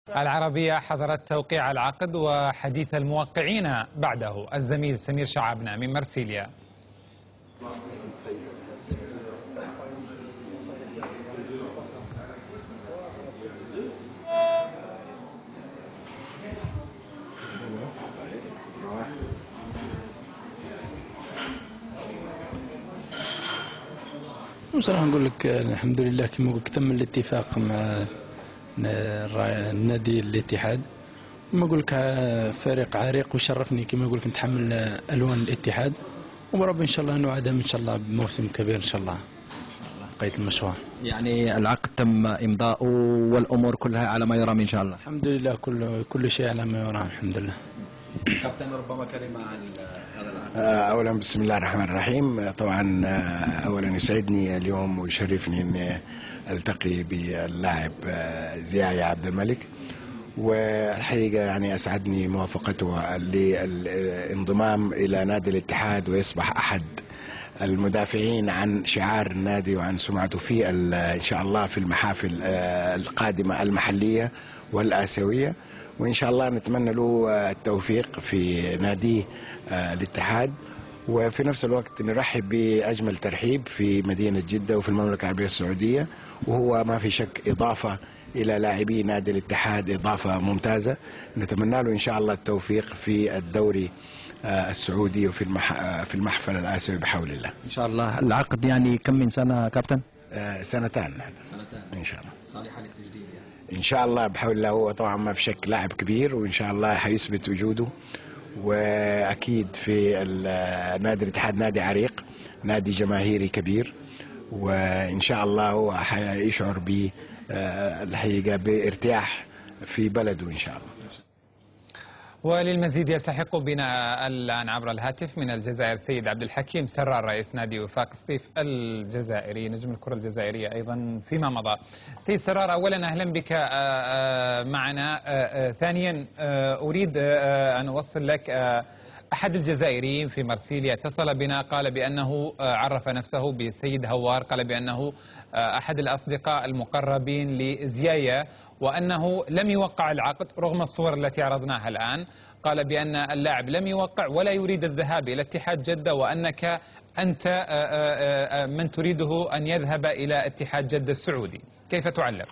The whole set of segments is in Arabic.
العربية حضرت توقيع العقد وحديث الموقعين بعده الزميل سمير شعبنا من مرسيليا. بصراحة نقول لك الحمد لله كما قلت تم الاتفاق مع النادي الاتحاد، وما نقول لك فريق عريق وشرفني كما نقول لك نتحمل الوان الاتحاد، ورب ان شاء الله نوعدهم ان شاء الله بموسم كبير ان شاء الله بقية المشوار. يعني العقد تم امضاؤه والامور كلها على ما يرام ان شاء الله. الحمد لله كل شيء على ما يرام الحمد لله. كابتن ربما كلمة عن هذا العقد. اولا بسم الله الرحمن الرحيم. طبعا اولا يسعدني اليوم ويشرفني اني التقي باللاعب زيايا عبد الملك، والحقيقه يعني اسعدني موافقته للانضمام الى نادي الاتحاد ويصبح احد المدافعين عن شعار النادي وعن سمعته في ان شاء الله في المحافل القادمه المحليه والاسيويه، وإن شاء الله نتمنى له التوفيق في ناديه الاتحاد. وفي نفس الوقت نرحب بأجمل ترحيب في مدينة جدة وفي المملكة العربية السعودية، وهو ما في شك إضافة إلى لاعبي نادي الاتحاد، إضافة ممتازة. نتمنى له إن شاء الله التوفيق في الدوري السعودي وفي في المحفل الآسيوي بحول الله. إن شاء الله. العقد يعني كم من سنة كابتن؟ سنتان إن شاء الله. صالحة للتجديد يعني. إن شاء الله بحول الله. هو طبعا ما في شك لاعب كبير، وإن شاء الله حيثبت وجوده، وأكيد في نادي الاتحاد نادي عريق، نادي جماهيري كبير، وإن شاء الله هو حيشعر الحقيقة بارتياح في بلده إن شاء الله. وللمزيد يلتحق بنا الآن عبر الهاتف من الجزائر سيد عبد الحكيم سرار رئيس نادي وفاق سطيف الجزائري نجم الكرة الجزائرية أيضا فيما مضى. سيد سرار، أولا أهلا بك معنا. ثانيا أريد أن أوصل لك أحد الجزائريين في مرسيليا اتصل بنا، قال بأنه عرف نفسه بسيد هوار، قال بأنه أحد الأصدقاء المقربين لزيايا، وأنه لم يوقع العقد رغم الصور التي عرضناها الآن. قال بأن اللاعب لم يوقع ولا يريد الذهاب إلى اتحاد جدة، وأنك أنت من تريده أن يذهب إلى اتحاد جدة السعودي. كيف تعلق؟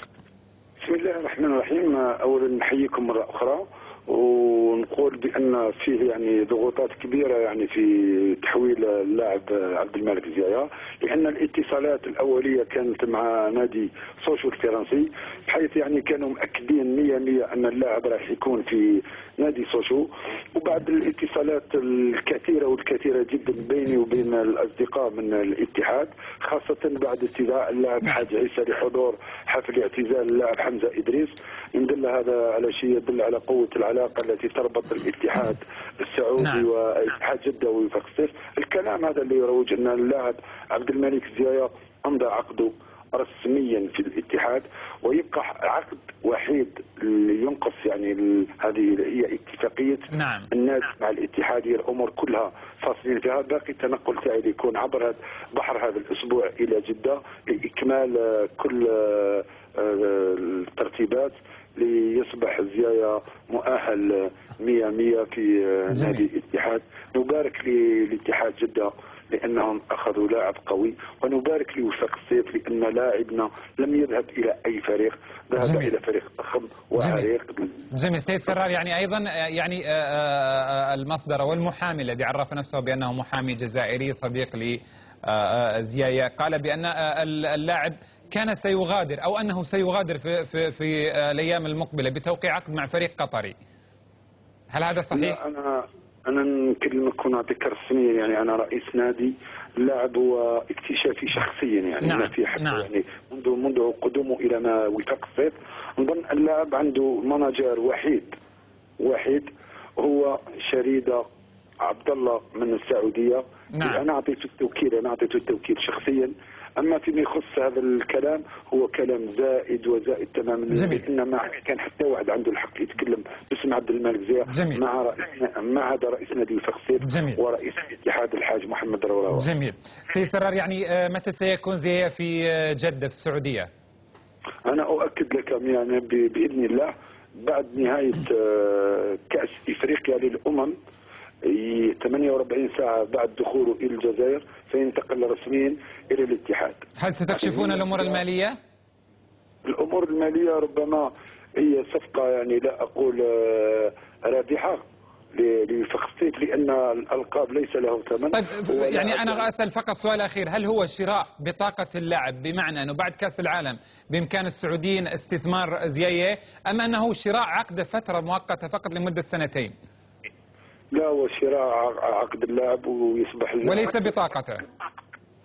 بسم الله الرحمن الرحيم. أولا نحييكم مرة أخرى، ونقول بان فيه يعني ضغوطات كبيره يعني في تحويل اللاعب عبد الملك زيايا، لان الاتصالات الاوليه كانت مع نادي سوشو الفرنسي، بحيث يعني كانوا مأكدين 100% ان اللاعب راح يكون في نادي سوشو. وبعد الاتصالات الكثيره جدا بيني وبين الاصدقاء من الاتحاد، خاصه بعد استدعاء اللاعب حاج عيسى لحضور حفل اعتزال اللاعب حمزه ادريس، يدل هذا على شيء يدل على قوه العلاقه التي تربط الاتحاد السعودي واتحاد جده ووفاق سطيف. الكلام هذا اللي يروج ان اللاعب عبد الملك زيايا امضى عقده رسميا في الاتحاد، ويبقى عقد وحيد اللي ينقص، يعني هذه هي اتفاقيه النادي مع الاتحاد، هي الامور كلها فاصلين فيها. باقي التنقل تاعي يكون عبر بحر هذا الاسبوع الى جده لاكمال كل الترتيبات ليصبح زيايا مؤهل 100% في نادي الاتحاد. نبارك للاتحاد جدة لأنهم أخذوا لاعب قوي، ونبارك لوفاق سطيف لأن لاعبنا لم يذهب إلى أي فريق، ذهب إلى فريق ضخم وعريق. جميل. سيد سرار، يعني أيضا يعني المصدر والمحامي الذي عرف نفسه بأنه محامي جزائري صديق لزيايا قال بأن اللاعب كان سيغادر أو أنه سيغادر في الأيام المقبلة بتوقيع عقد مع فريق قطري. هل هذا صحيح؟ أنا نكلمك ونعطيك رسميا، يعني أنا رئيس نادي، اللاعب هو اكتشافي شخصيا، يعني ما في حد يعني منذ قدومه إلى ما وفاق سطيف. نظن اللاعب عنده مناجر وحيد هو شريدة عبد الله من السعودية. أنا أعطيته التوكيل شخصيا. اما فيما يخص هذا الكلام هو كلام زائد وزائد تماما، لان ما كان حتى واحد عنده الحق يتكلم باسم عبد الملك زيايا مع هذا رئيس نادي وفاق سطيف ورئيس الاتحاد الحاج محمد روراوي. جميل. سيد سرار، يعني متى سيكون زيايا في جده في السعوديه؟ انا اؤكد لك يعني باذن الله بعد نهاية كأس إفريقيا للأمم 48 ساعة بعد دخوله إلى الجزائر سينتقل رسميا إلى الاتحاد. هل ستكشفون الأمور المالية؟ الأمور المالية ربما هي صفقة يعني لا أقول رابحة لوفاق سطيف، لأن الألقاب ليس له ثمن. طيب يعني أنا أسأل فقط سؤال أخير، هل هو شراء بطاقة اللاعب بمعنى أنه بعد كأس العالم بإمكان السعوديين استثمار زياية، أم أنه شراء عقد فترة مؤقتة فقط لمدة 2 سنين؟ لا، هو شراء عقد اللاعب ويصبح اللاعب وليس بطاقته،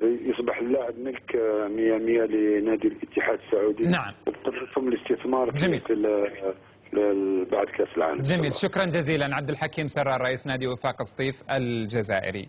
يصبح اللاعب ملك 100% لنادي الاتحاد السعودي. نعم. وبقدرتهم الاستثمار جميل. بعد كأس العالم. جميل، شكرا جزيلا. عبد الحكيم سرار رئيس نادي وفاق سطيف الجزائري.